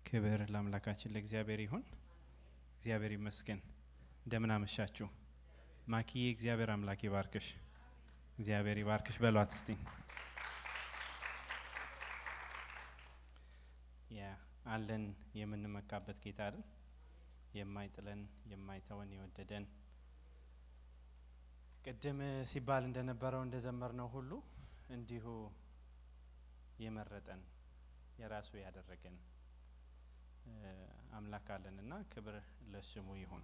ክብር ለአምላካችን ለእግዚአብሔር ይሁን። እግዚአብሔር ይመስገን። እንደምን አመሻችሁ። ማኪዬ እግዚአብሔር አምላክ ይባርክሽ። እግዚአብሔር ይባርክሽ በሏት እስቲ። አለን የምንመካበት ጌታ አይደል? የማይጥለን የማይተወን የወደደን ቅድም ሲባል እንደነበረው እንደዘመርነው ሁሉ እንዲሁ የመረጠን የራሱ ያደረገን አምላክ አለንና ክብር ለስሙ ይሁን።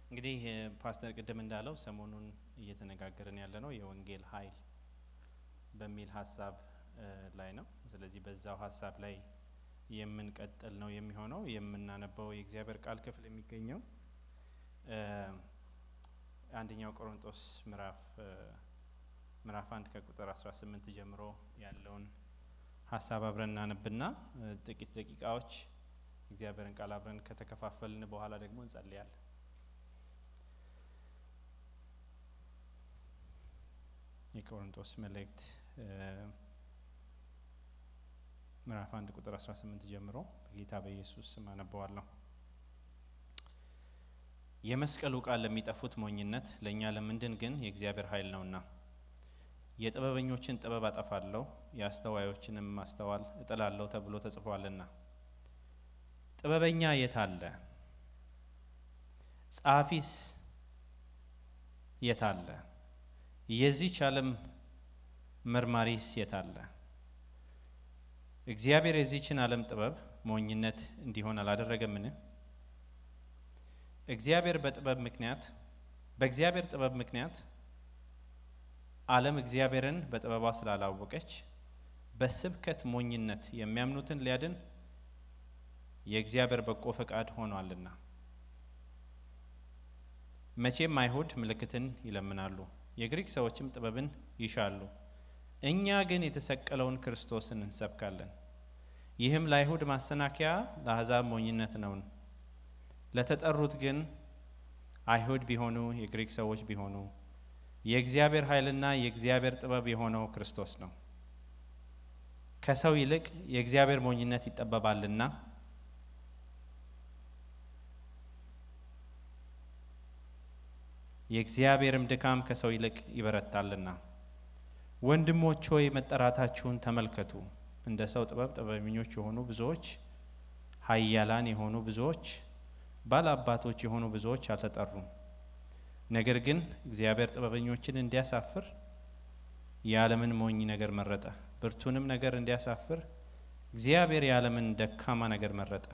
እንግዲህ ፓስተር ቅድም እንዳለው ሰሞኑን እየተነጋገርን ያለነው የወንጌል ኃይል በሚል ሀሳብ ላይ ነው። ስለዚህ በዛው ሀሳብ ላይ የምንቀጥል ነው የሚሆነው። የምናነበው የእግዚአብሔር ቃል ክፍል የሚገኘው አንደኛው ቆሮንቶስ ምዕራፍ 1 ከቁጥር 18 ጀምሮ ያለውን ሀሳብ አብረን እናነብና ጥቂት ደቂቃዎች እግዚአብሔርን ቃል አብረን ከተከፋፈልን በኋላ ደግሞ እንጸልያለን። የቆሮንቶስ መልእክት ምዕራፍ 1 ቁጥር 18 ጀምሮ በጌታ በኢየሱስ ስም አነበዋለሁ። የመስቀሉ ቃል ለሚጠፉት ሞኝነት፣ ለእኛ ለምንድን ግን የእግዚአብሔር ኃይል ነውና። የጥበበኞችን ጥበብ አጠፋለሁ፣ የአስተዋዮችንም ማስተዋል እጥላለሁ ተብሎ ተጽፏልና። ጥበበኛ የት አለ? ጸሐፊስ የት አለ? የዚህች ዓለም መርማሪስ የት አለ? እግዚአብሔር የዚህችን ዓለም ጥበብ ሞኝነት እንዲሆን አላደረገምን? በእግዚአብሔር ጥበብ ምክንያት ዓለም እግዚአብሔርን በጥበቧ ስላላወቀች በስብከት ሞኝነት የሚያምኑትን ሊያድን የእግዚአብሔር በጎ ፈቃድ ሆኗልና። መቼም አይሁድ ምልክትን ይለምናሉ፣ የግሪክ ሰዎችም ጥበብን ይሻሉ። እኛ ግን የተሰቀለውን ክርስቶስን እንሰብካለን። ይህም ለአይሁድ ማሰናከያ ለአሕዛብ ሞኝነት ነው። ለተጠሩት ግን አይሁድ ቢሆኑ የግሪክ ሰዎች ቢሆኑ የእግዚአብሔር ኃይልና የእግዚአብሔር ጥበብ የሆነው ክርስቶስ ነው። ከሰው ይልቅ የእግዚአብሔር ሞኝነት ይጠበባልና የእግዚአብሔርም ድካም ከሰው ይልቅ ይበረታልና። ወንድሞች ሆይ መጠራታችሁን ተመልከቱ። እንደ ሰው ጥበብ ጥበበኞች የሆኑ ብዙዎች፣ ኃያላን የሆኑ ብዙዎች፣ ባለአባቶች የሆኑ ብዙዎች አልተጠሩም። ነገር ግን እግዚአብሔር ጥበበኞችን እንዲያሳፍር የዓለምን ሞኝ ነገር መረጠ። ብርቱንም ነገር እንዲያሳፍር እግዚአብሔር የዓለምን ደካማ ነገር መረጠ።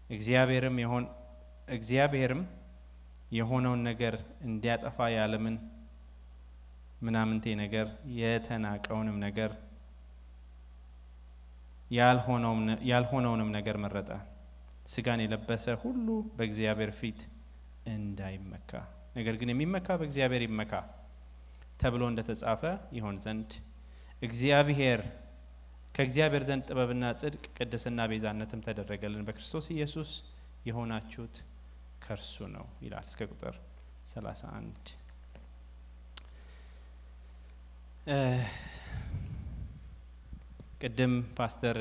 እግዚአብሔርም የሆነውን ነገር እንዲያጠፋ የዓለምን ምናምንቴ ነገር የተናቀውንም ነገር ያልሆነውንም ነገር መረጠ። ስጋን የለበሰ ሁሉ በእግዚአብሔር ፊት እንዳይመካ፣ ነገር ግን የሚመካ በእግዚአብሔር ይመካ ተብሎ እንደተጻፈ ይሆን ዘንድ ከእግዚአብሔር ዘንድ ጥበብና ጽድቅ፣ ቅድስና፣ ቤዛነትም ተደረገልን በክርስቶስ ኢየሱስ የሆናችሁት ከእርሱ ነው ይላል እስከ ቁጥር 31። ቅድም ፓስተር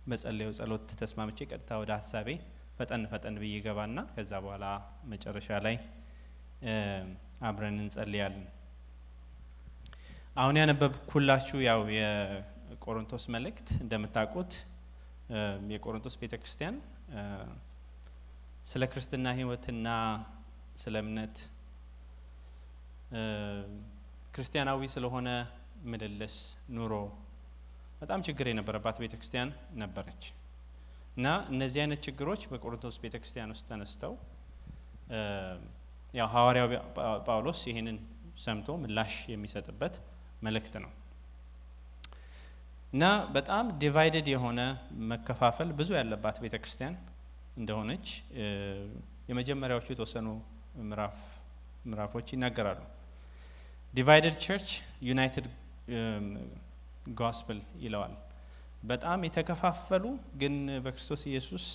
በጸለየው ጸሎት ተስማምቼ ቀጥታ ወደ ሀሳቤ ፈጠን ብዬ ገባና ከዛ በኋላ መጨረሻ ላይ አብረን እንጸልያለን። አሁን ያነበብኩላችሁ ያው የቆሮንቶስ መልእክት እንደምታውቁት የቆሮንቶስ ቤተክርስቲያን ስለ ክርስትና ሕይወትና ስለ እምነት ክርስቲያናዊ ስለሆነ ምልልስ ኑሮ በጣም ችግር የነበረባት ቤተክርስቲያን ነበረች እና እነዚህ አይነት ችግሮች በቆሮንቶስ ቤተክርስቲያን ውስጥ ተነስተው ያው ሐዋርያው ጳውሎስ ይሄንን ሰምቶ ምላሽ የሚሰጥበት መልእክት ነው እና በጣም ዲቫይድድ የሆነ መከፋፈል ብዙ ያለባት ቤተክርስቲያን እንደሆነች የመጀመሪያዎቹ የተወሰኑ ምዕራፎች ይናገራሉ። ዲቫይድድ ቸርች ዩናይትድ ጎስፐል ይለዋል። በጣም የተከፋፈሉ ግን በክርስቶስ ኢየሱስ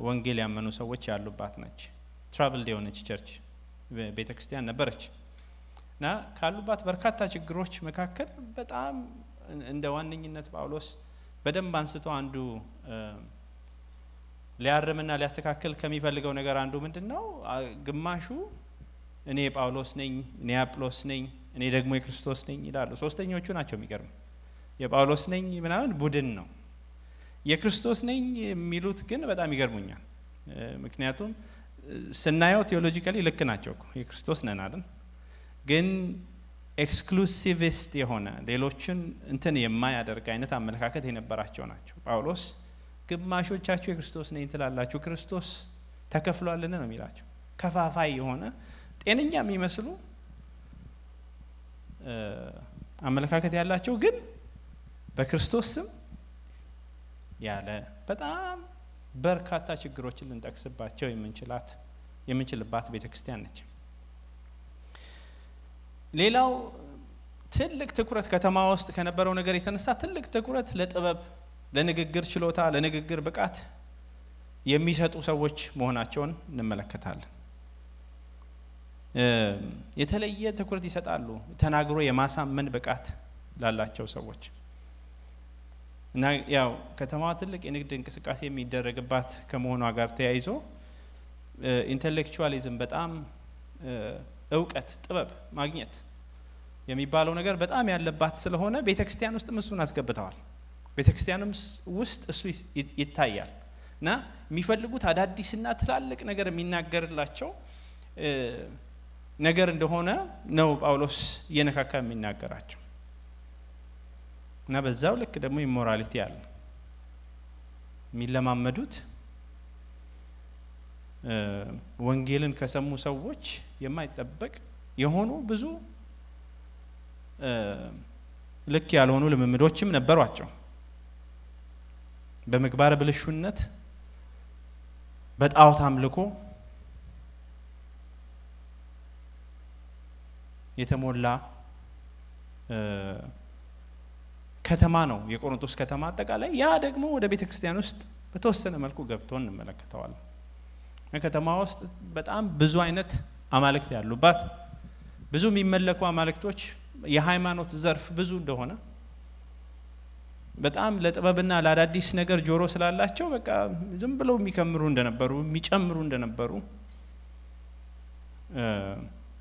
ወንጌል ያመኑ ሰዎች ያሉባት ነች። ትራቭልድ የሆነች ቸርች ቤተክርስቲያን ነበረች እና ካሉባት በርካታ ችግሮች መካከል በጣም እንደ ዋነኝነት ጳውሎስ በደንብ አንስቶ አንዱ ሊያርምና ሊያስተካክል ከሚፈልገው ነገር አንዱ ምንድነው? ግማሹ እኔ ጳውሎስ ነኝ፣ እኔ አጵሎስ ነኝ፣ እኔ ደግሞ የክርስቶስ ነኝ ይላሉ። ሶስተኞቹ ናቸው የሚገርም። የጳውሎስ ነኝ ምናምን ቡድን ነው። የክርስቶስ ነኝ የሚሉት ግን በጣም ይገርሙኛል። ምክንያቱም ስናየው ቴዎሎጂካሊ ልክ ናቸው እኮ የክርስቶስ ነን አይደል? ግን ኤክስክሉሲቪስት የሆነ ሌሎችን እንትን የማያደርግ አይነት አመለካከት የነበራቸው ናቸው። ጳውሎስ ግማሾቻችሁ የክርስቶስ ነኝ ትላላችሁ፣ ክርስቶስ ተከፍሏልን ነው የሚላቸው። ከፋፋይ የሆነ ጤነኛ የሚመስሉ አመለካከት ያላቸው ግን በክርስቶስ ስም ያለ በጣም በርካታ ችግሮችን ልንጠቅስባቸው የምንችልባት ቤተክርስቲያን ነች። ሌላው ትልቅ ትኩረት ከተማ ውስጥ ከነበረው ነገር የተነሳ ትልቅ ትኩረት ለጥበብ፣ ለንግግር ችሎታ፣ ለንግግር ብቃት የሚሰጡ ሰዎች መሆናቸውን እንመለከታለን። የተለየ ትኩረት ይሰጣሉ ተናግሮ የማሳመን ብቃት ላላቸው ሰዎች እና ያው ከተማዋ ትልቅ የንግድ እንቅስቃሴ የሚደረግባት ከመሆኗ ጋር ተያይዞ ኢንተሌክቹዋሊዝም በጣም እውቀት፣ ጥበብ ማግኘት የሚባለው ነገር በጣም ያለባት ስለሆነ ቤተክርስቲያን ውስጥ እሱን አስገብተዋል። ቤተክርስቲያንም ውስጥ እሱ ይታያል እና የሚፈልጉት አዳዲስና ትላልቅ ነገር የሚናገርላቸው ነገር እንደሆነ ነው ጳውሎስ እየነካካ የሚናገራቸው እና በዛው ልክ ደግሞ ኢሞራሊቲ አለ። የሚለማመዱት ወንጌልን ከሰሙ ሰዎች የማይጠበቅ የሆኑ ብዙ ልክ ያልሆኑ ልምምዶችም ነበሯቸው። በምግባረ ብልሹነት፣ በጣዖት አምልኮ የተሞላ ከተማ ነው የቆሮንቶስ ከተማ አጠቃላይ። ያ ደግሞ ወደ ቤተ ክርስቲያን ውስጥ በተወሰነ መልኩ ገብቶ እንመለከተዋለን። ከተማ ውስጥ በጣም ብዙ አይነት አማልክት ያሉባት፣ ብዙ የሚመለኩ አማልክቶች፣ የሃይማኖት ዘርፍ ብዙ እንደሆነ፣ በጣም ለጥበብና ለአዳዲስ ነገር ጆሮ ስላላቸው በቃ ዝም ብለው የሚከምሩ እንደነበሩ የሚጨምሩ እንደነበሩ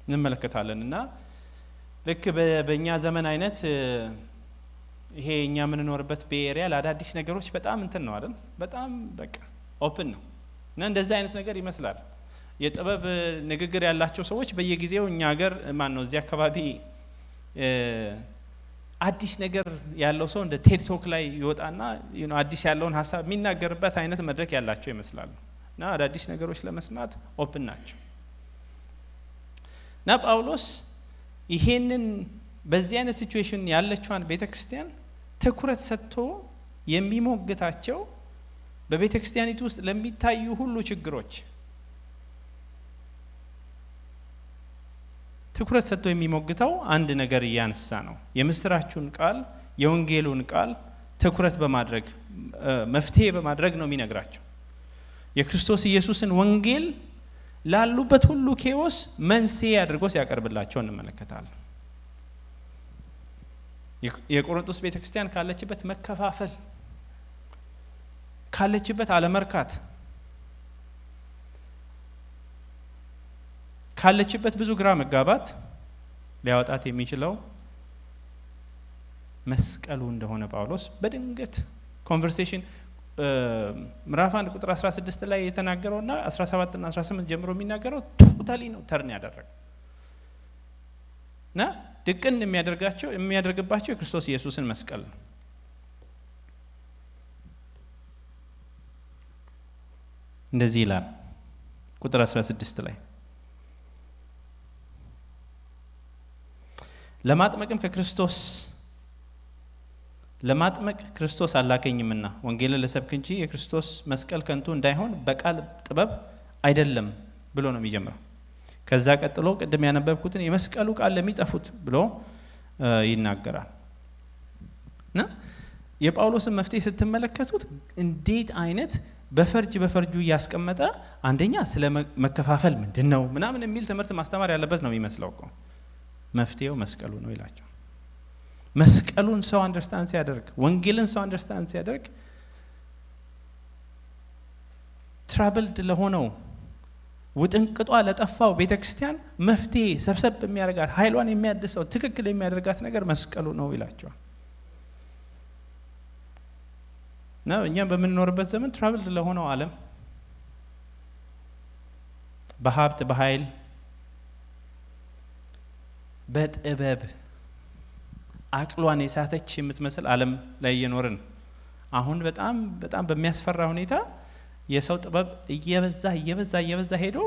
እንመለከታለን። እና ልክ በእኛ ዘመን አይነት ይሄ እኛ የምንኖርበት በኤሪያ ለአዳዲስ ነገሮች በጣም እንትን ነው አይደል? በጣም በቃ ኦፕን ነው እና እንደዚህ አይነት ነገር ይመስላል። የጥበብ ንግግር ያላቸው ሰዎች በየጊዜው እኛ ሀገር እዚህ አካባቢ አዲስ ነገር ያለው ሰው እንደ ቴድ ቶክ ላይ ይወጣና አዲስ ያለውን ሀሳብ የሚናገርበት አይነት መድረክ ያላቸው ይመስላሉ እና አዳዲስ ነገሮች ለመስማት ኦፕን ናቸው። እና ጳውሎስ ይሄንን በዚህ አይነት ሲቹዌሽን ያለችዋን ቤተክርስቲያን ትኩረት ሰጥቶ የሚሞግታቸው በቤተክርስቲያኒቱ ውስጥ ለሚታዩ ሁሉ ችግሮች ትኩረት ሰጥቶ የሚሞግተው አንድ ነገር እያነሳ ነው። የምስራቹን ቃል፣ የወንጌሉን ቃል ትኩረት በማድረግ መፍትሄ በማድረግ ነው የሚነግራቸው። የክርስቶስ ኢየሱስን ወንጌል ላሉበት ሁሉ ኬዎስ መንስኤ አድርጎ ሲያቀርብላቸው እንመለከታለን። የቆሮንቶስ ቤተክርስቲያን ካለችበት መከፋፈል፣ ካለችበት አለመርካት፣ ካለችበት ብዙ ግራ መጋባት ሊያወጣት የሚችለው መስቀሉ እንደሆነ ጳውሎስ በድንገት ኮንቨርሴሽን ምዕራፍ 1 ቁጥር 16 ላይ የተናገረውና 17 እና 18 ጀምሮ የሚናገረው ቶታሊ ነው ተርን ያደረገው እና ድቅን የሚያደርግባቸው የክርስቶስ ኢየሱስን መስቀል ነው። እንደዚህ ይላል ቁጥር 16 ላይ ለማጥመቅ ክርስቶስ አላከኝምና ወንጌልን ልሰብክ እንጂ የክርስቶስ መስቀል ከንቱ እንዳይሆን በቃል ጥበብ አይደለም ብሎ ነው የሚጀምረው። ከዛ ቀጥሎ ቅድም ያነበብኩትን የመስቀሉ ቃል ለሚጠፉት ብሎ ይናገራል። እና የጳውሎስን መፍትሄ ስትመለከቱት እንዴት አይነት በፈርጁ እያስቀመጠ አንደኛ ስለ መከፋፈል ምንድነው ምናምን የሚል ትምህርት ማስተማር ያለበት ነው የሚመስለው እኮ መፍትሄው መስቀሉ ነው ይላቸው። መስቀሉን ሰው አንደርስታንድ ሲያደርግ፣ ወንጌልን ሰው አንደርስታንድ ሲያደርግ ትራብልድ ለሆነው ውጥንቅጧ ለጠፋው ቤተክርስቲያን መፍትሄ ሰብሰብ የሚያደርጋት ኃይሏን የሚያድሰው ትክክል የሚያደርጋት ነገር መስቀሉ ነው ይላቸዋል። እና እኛም በምንኖርበት ዘመን ትራብልድ ለሆነው ዓለም በሀብት በኃይል በጥበብ አቅሏን የሳተች የምትመስል ዓለም ላይ እየኖርን አሁን በጣም በጣም በሚያስፈራ ሁኔታ የሰው ጥበብ እየበዛ ሄዶ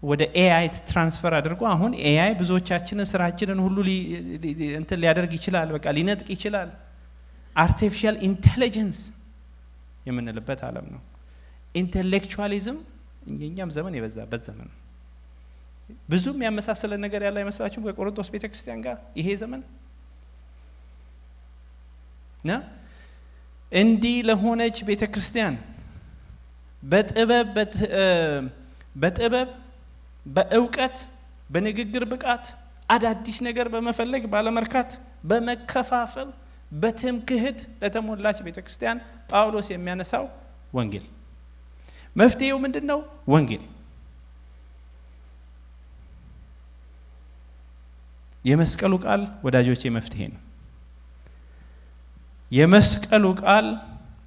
ወደ ኤአይ ትራንስፈር አድርጎ አሁን ኤአይ ብዙዎቻችንን ስራችንን ሁሉ እንትን ሊያደርግ ይችላል፣ በቃ ሊነጥቅ ይችላል። አርቲፊሻል ኢንቴሊጀንስ የምንልበት ዓለም ነው። ኢንቴሌክቹዋሊዝም እኛም ዘመን የበዛበት ዘመን ነው። ብዙም ያመሳሰለን ነገር ያለ አይመስላችሁም ከቆሮንቶስ ቤተክርስቲያን ጋር ይሄ ዘመን? ና እንዲህ ለሆነች ቤተክርስቲያን በጥበብ በእውቀት በንግግር ብቃት አዳዲስ ነገር በመፈለግ ባለመርካት በመከፋፈል በትምክህት ለተሞላች ቤተክርስቲያን ጳውሎስ የሚያነሳው ወንጌል መፍትሄው ምንድነው? ወንጌል። የመስቀሉ ቃል ወዳጆቼ መፍትሄ ነው። የመስቀሉ ቃል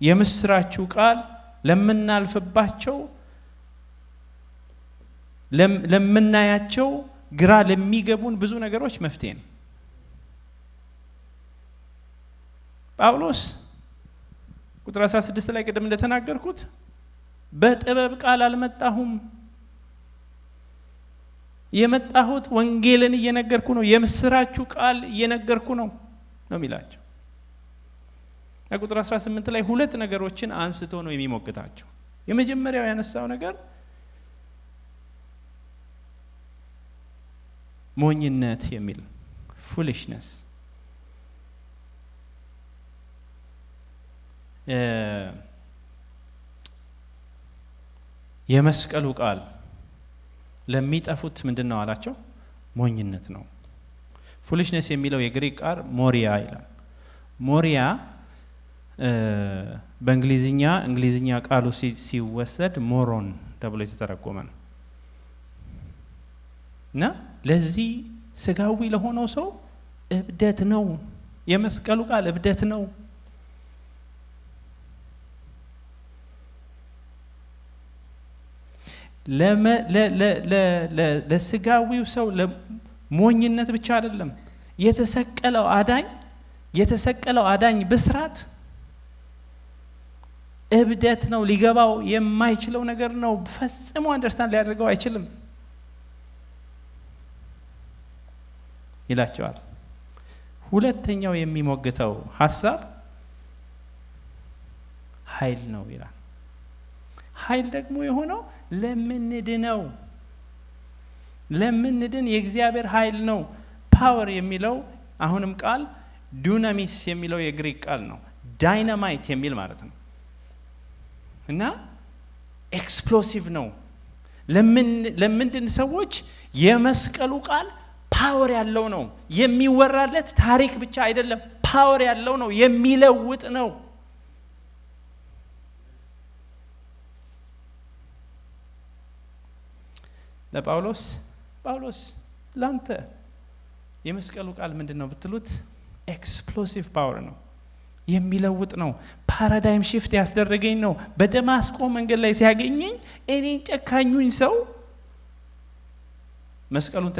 የምስራቹ ቃል ለምናልፍባቸው ለምናያቸው ግራ ለሚገቡን ብዙ ነገሮች መፍትሄ ነው። ጳውሎስ ቁጥር 16 ላይ ቀደም እንደተናገርኩት በጥበብ ቃል አልመጣሁም፣ የመጣሁት ወንጌልን እየነገርኩ ነው፣ የምስራቹ ቃል እየነገርኩ ነው የሚላቸው። ቁጥር 18 ላይ ሁለት ነገሮችን አንስቶ ነው የሚሞግታቸው። የመጀመሪያው ያነሳው ነገር ሞኝነት የሚል ፉሊሽነስ፣ የመስቀሉ ቃል ለሚጠፉት ምንድነው አላቸው? ሞኝነት ነው። ፉሊሽነስ የሚለው የግሪክ ቃል ሞሪያ ይላል። ሞሪያ በእንግሊዝኛ ቃሉ ሲወሰድ ሞሮን ተብሎ የተተረጎመ ነው። እና ለዚህ ስጋዊ ለሆነው ሰው እብደት ነው። የመስቀሉ ቃል እብደት ነው። ለስጋዊው ሰው ለሞኝነት ብቻ አይደለም። የተሰቀለው አዳኝ ብስራት እብደት ነው። ሊገባው የማይችለው ነገር ነው። ፈጽሞ አንደርስታንድ ሊያደርገው አይችልም ይላቸዋል። ሁለተኛው የሚሞግተው ሐሳብ ኃይል ነው ይላል። ኃይል ደግሞ የሆነው ለምንድን የእግዚአብሔር ኃይል ነው። ፓወር የሚለው አሁንም ቃል ዱናሚስ የሚለው የግሪክ ቃል ነው። ዳይናማይት የሚል ማለት ነው። እና ኤክስፕሎሲቭ ነው። ለምንድን ሰዎች የመስቀሉ ቃል ፓወር ያለው ነው። የሚወራለት ታሪክ ብቻ አይደለም፣ ፓወር ያለው ነው፣ የሚለውጥ ነው። ለጳውሎስ ላንተ የመስቀሉ ቃል ምንድነው ብትሉት ኤክስፕሎሲቭ ፓወር ነው፣ የሚለውጥ ነው። ፓራዳይም ሽፍት ያስደረገኝ ነው። በደማስቆ መንገድ ላይ ሲያገኘኝ እኔን ጨካኙኝ ሰው መስቀሉን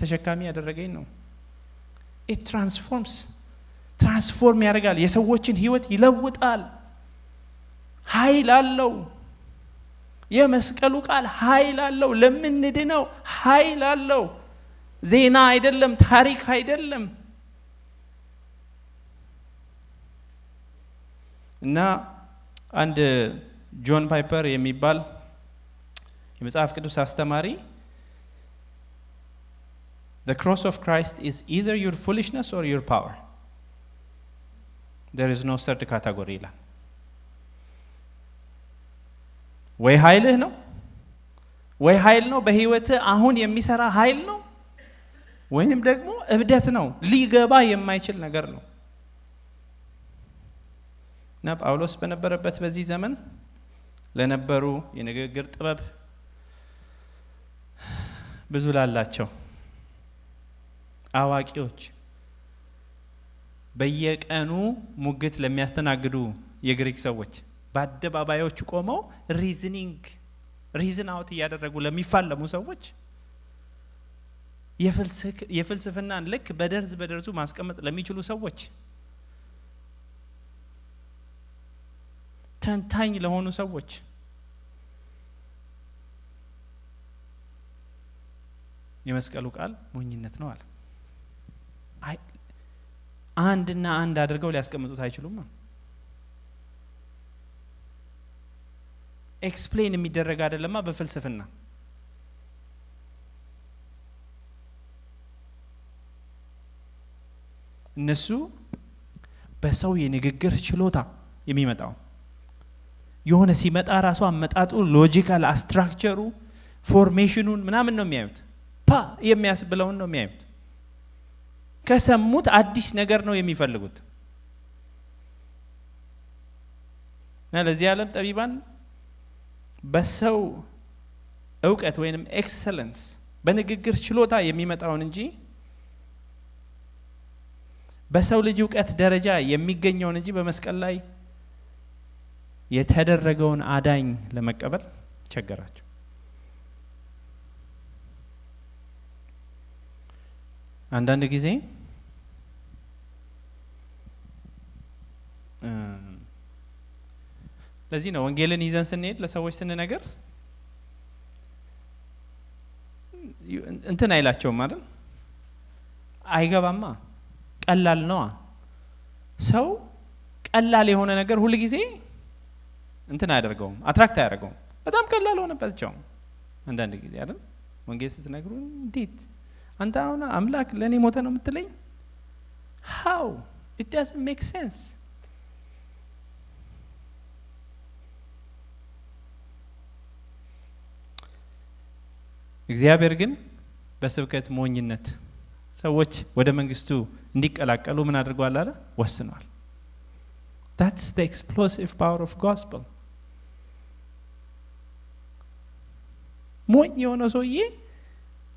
ተሸካሚ ያደረገኝ ነው። ትራንስፎርም ያደርጋል። የሰዎችን ህይወት ይለውጣል። ኃይል አለው። የመስቀሉ ቃል ኃይል አለው። ለምንድነው ኃይል አለው። ዜና አይደለም፣ ታሪክ አይደለም። እና አንድ ጆን ፓይፐር የሚባል የመጽሐፍ ቅዱስ አስተማሪ The cross of Christ is either your foolishness or your power. There is no third category ይላል። ወይ ኃይል ነው በህይወት አሁን የሚሰራ ኃይል ነው፣ ወይንም ደግሞ እብደት ነው፣ ሊገባ የማይችል ነገር ነው። እና ጳውሎስ በነበረበት በዚህ ዘመን ለነበሩ የንግግር ጥበብ ብዙ ላላቸው አዋቂዎች በየቀኑ ሙግት ለሚያስተናግዱ የግሪክ ሰዎች በአደባባዮቹ ቆመው ሪዝን አውት እያደረጉ ለሚፋለሙ ሰዎች የፍልስፍናን ልክ በደርዙ ማስቀመጥ ለሚችሉ ሰዎች ተንታኝ ለሆኑ ሰዎች የመስቀሉ ቃል ሞኝነት ነው አለ። አንድና አንድ አድርገው ሊያስቀምጡት አይችሉም። ኤክስፕሌን የሚደረግ አይደለማ በፍልስፍና። እነሱ በሰው የንግግር ችሎታ የሚመጣው የሆነ ሲመጣ ራሱ አመጣጡ ሎጂካል ስትራክቸሩ ፎርሜሽኑን ምናምን ነው የሚያዩት። የሚያስብለውን ነው የሚያዩት። ከሰሙት አዲስ ነገር ነው የሚፈልጉት። እና ለዚህ ዓለም ጠቢባን በሰው እውቀት ወይንም ኤክሰለንስ በንግግር ችሎታ የሚመጣውን እንጂ በሰው ልጅ እውቀት ደረጃ የሚገኘውን እንጂ በመስቀል ላይ የተደረገውን አዳኝ ለመቀበል ቸገራቸው። አንዳንድ ጊዜ ለዚህ ነው ወንጌልን ይዘን ስንሄድ ለሰዎች ስንነገር እንትን አይላቸውም ማለት አይገባማ። ቀላል ነዋ። ሰው ቀላል የሆነ ነገር ሁሉ ጊዜ እንትን አያደርገውም፣ አትራክት አያደርገውም። በጣም ቀላል ሆነበቸው አንዳንድ ጊዜ አይደል? ወንጌል ስትነግሩ እንዴት አንተ አሁን አምላክ ለኔ ሞተ ነው የምትለኝ? how it doesn't make sense። እግዚአብሔር ግን በስብከት ሞኝነት ሰዎች ወደ መንግስቱ እንዲቀላቀሉ ምን አድርጓል አለ? ወስኗል። that's the explosive power of gospel። ሞኝ የሆነ ሰውዬ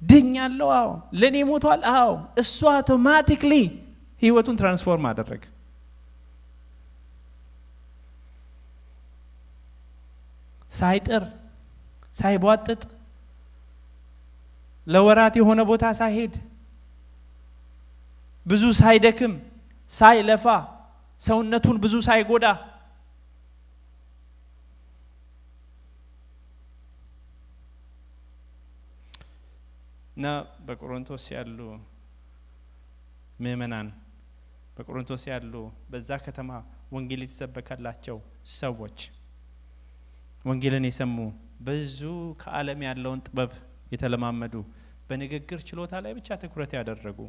ድኛለሁ፣ አዎ ለኔ ሞቷል፣ አዎ እሱ አውቶማቲክሊ ህይወቱን ትራንስፎርም አደረገ። ሳይጥር ሳይቧጥጥ ለወራት የሆነ ቦታ ሳይሄድ ብዙ ሳይደክም ሳይለፋ ሰውነቱን ብዙ ሳይጎዳ እና በቆሮንቶስ ያሉ ምእመናን በቆሮንቶስ ያሉ በዛ ከተማ ወንጌል የተሰበከላቸው ሰዎች ወንጌልን የሰሙ ብዙ ከዓለም ያለውን ጥበብ የተለማመዱ በንግግር ችሎታ ላይ ብቻ ትኩረት ያደረጉ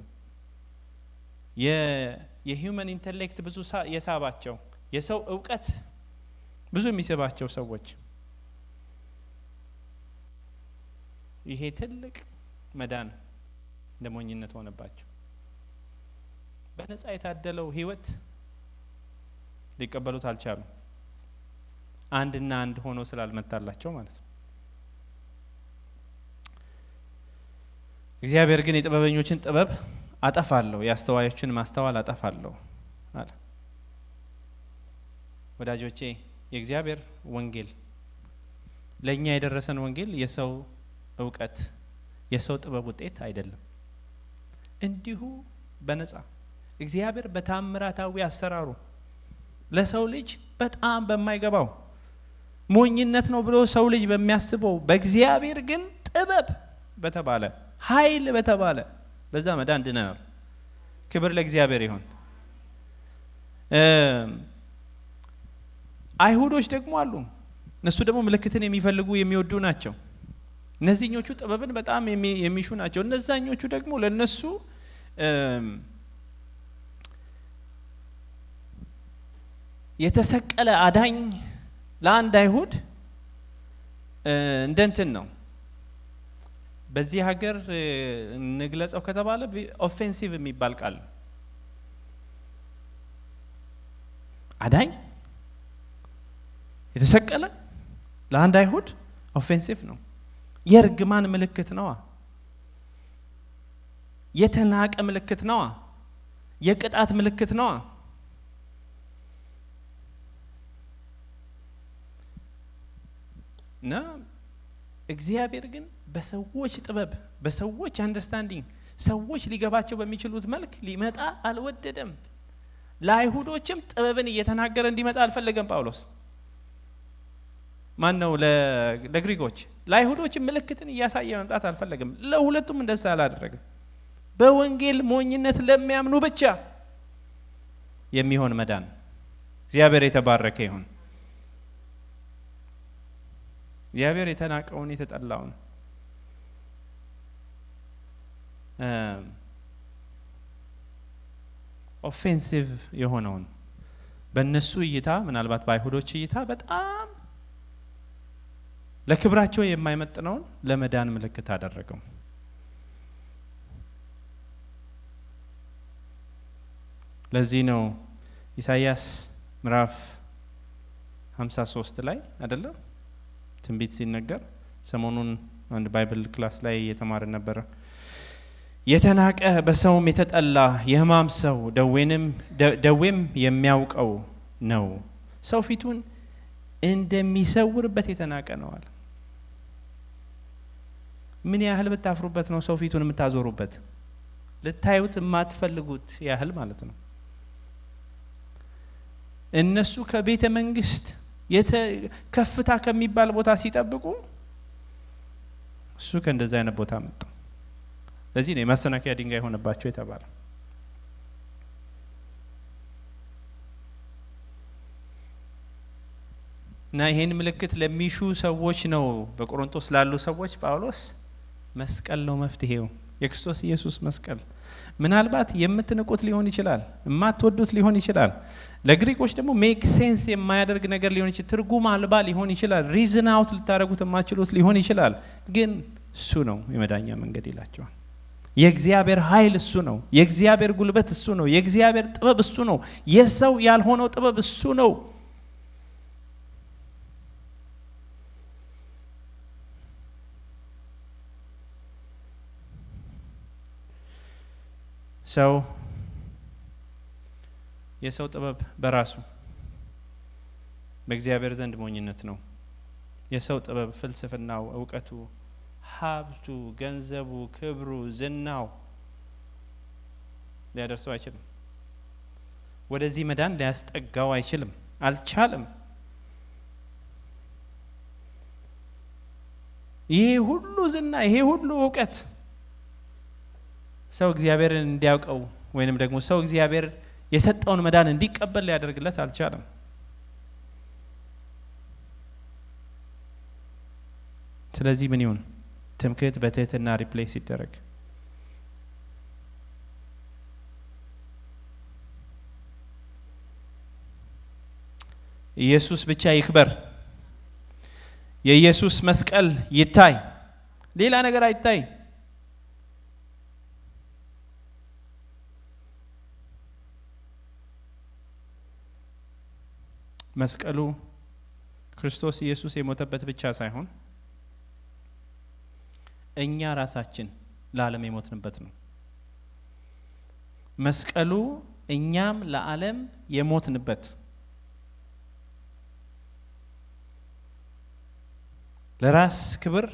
የሂውመን ኢንተሌክት ብዙ የሳባቸው የሰው እውቀት ብዙ የሚስባቸው ሰዎች ይሄ ትልቅ መዳን እንደሞኝነት ሆነባቸው። በነፃ የታደለው ህይወት ሊቀበሉት አልቻሉ። አንድና አንድ ሆኖ ስላልመጣላቸው ማለት ነው። እግዚአብሔር ግን የጥበበኞችን ጥበብ አጠፋለሁ፣ የአስተዋዮችን ማስተዋል አጠፋለሁ አለ። ወዳጆቼ የእግዚአብሔር ወንጌል ለኛ የደረሰን ወንጌል የሰው እውቀት የሰው ጥበብ ውጤት አይደለም። እንዲሁ በነፃ እግዚአብሔር በታምራታዊ አሰራሩ ለሰው ልጅ በጣም በማይገባው ሞኝነት ነው ብሎ ሰው ልጅ በሚያስበው በእግዚአብሔር ግን ጥበብ በተባለ ኃይል በተባለ በዛ መዳን ድነናል። ክብር ለእግዚአብሔር ይሁን። አይሁዶች ደግሞ አሉ። እነሱ ደግሞ ምልክትን የሚፈልጉ የሚወዱ ናቸው። እነዚህኞቹ ጥበብን በጣም የሚሹ ናቸው። እነዛኞቹ ደግሞ ለነሱ የተሰቀለ አዳኝ ለአንድ አይሁድ እንደንትን ነው። በዚህ ሀገር እንግለጸው ከተባለ ኦፌንሲቭ የሚባል ቃል አዳኝ የተሰቀለ ለአንድ አይሁድ ኦፌንሲቭ ነው። የርግማን ምልክት ነው። የተናቀ ምልክት ነው። የቅጣት ምልክት ነው። እና እግዚአብሔር ግን በሰዎች ጥበብ በሰዎች አንደርስታንዲንግ ሰዎች ሊገባቸው በሚችሉት መልክ ሊመጣ አልወደደም። ለአይሁዶችም ጥበብን እየተናገረ እንዲመጣ አልፈለገም ጳውሎስ። ማን ነው ለግሪኮች? ለአይሁዶችም ምልክትን እያሳየ መምጣት አልፈለገም። ለሁለቱም እንደዛ አላደረገም። በወንጌል ሞኝነት ለሚያምኑ ብቻ የሚሆን መዳን። እግዚአብሔር የተባረከ ይሁን። እግዚአብሔር የተናቀውን የተጠላውን ኦፌንሲቭ የሆነውን በእነሱ እይታ ምናልባት በአይሁዶች እይታ በጣም ለክብራቸው የማይመጥነውን ለመዳን ምልክት አደረገው። ለዚህ ነው ኢሳይያስ ምዕራፍ 53 ላይ አይደለም ትንቢት ሲነገር ሰሞኑን አንድ ባይብል ክላስ ላይ እየተማርን ነበር። የተናቀ በሰውም የተጠላ የሕማም ሰው ደዌም የሚያውቀው ነው፣ ሰው ፊቱን እንደሚሰውርበት የተናቀ ነው አለ። ምን ያህል ብታፍሩበት ነው ሰው ፊቱን የምታዞሩበት? ልታዩት የማትፈልጉት ያህል ማለት ነው። እነሱ ከቤተ መንግስት ከፍታ ከሚባል ቦታ ሲጠብቁ እሱ ከእንደዛ አይነት ቦታ መጣ። ለዚህ ነው የማሰናከያ ድንጋይ ሆነባቸው የተባለ። እና ይሄን ምልክት ለሚሹ ሰዎች ነው በቆሮንቶስ ላሉ ሰዎች ጳውሎስ መስቀል ነው መፍትሄው፣ የክርስቶስ ኢየሱስ መስቀል። ምናልባት የምትንቁት ሊሆን ይችላል፣ የማትወዱት ሊሆን ይችላል። ለግሪኮች ደግሞ ሜክ ሴንስ የማያደርግ ነገር ሊሆን ይችላል፣ ትርጉም አልባ ሊሆን ይችላል፣ ሪዝን አውት ልታደርጉት የማትችሉት ሊሆን ይችላል። ግን እሱ ነው የመዳኛ መንገድ ይላቸዋል። የእግዚአብሔር ኃይል እሱ ነው፣ የእግዚአብሔር ጉልበት እሱ ነው፣ የእግዚአብሔር ጥበብ እሱ ነው፣ የሰው ያልሆነው ጥበብ እሱ ነው። ሰው የሰው ጥበብ በራሱ በእግዚአብሔር ዘንድ ሞኝነት ነው። የሰው ጥበብ ፍልስፍናው፣ እውቀቱ፣ ሀብቱ፣ ገንዘቡ፣ ክብሩ፣ ዝናው ሊያደርሰው አይችልም። ወደዚህ መዳን ሊያስጠጋው አይችልም፣ አልቻለም። ይሄ ሁሉ ዝና፣ ይሄ ሁሉ እውቀት ሰው እግዚአብሔርን እንዲያውቀው ወይንም ደግሞ ሰው እግዚአብሔር የሰጠውን መዳን እንዲቀበል ሊያደርግለት አልቻለም። ስለዚህ ምን ይሁን? ትምክህት በትህትና ሪፕሌስ ይደረግ። ኢየሱስ ብቻ ይክበር። የኢየሱስ መስቀል ይታይ፣ ሌላ ነገር አይታይ። መስቀሉ ክርስቶስ ኢየሱስ የሞተበት ብቻ ሳይሆን እኛ ራሳችን ለዓለም የሞትንበት ነው። መስቀሉ እኛም ለዓለም የሞትንበት፣ ለራስ ክብር፣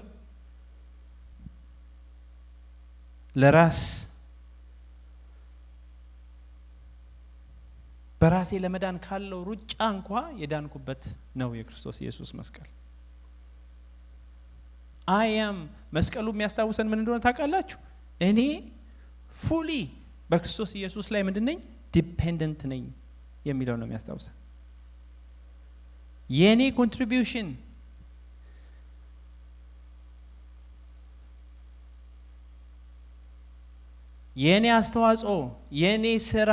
ለራስ በራሴ ለመዳን ካለው ሩጫ እንኳ የዳንኩበት ነው የክርስቶስ ኢየሱስ መስቀል። አያም መስቀሉ የሚያስታውሰን ምን እንደሆነ ታውቃላችሁ? እኔ ፉሊ በክርስቶስ ኢየሱስ ላይ ምንድነኝ? ዲፔንደንት ነኝ የሚለው ነው የሚያስታውሰን። የኔ ኮንትሪቢዩሽን የኔ አስተዋጽኦ፣ የኔ ስራ፣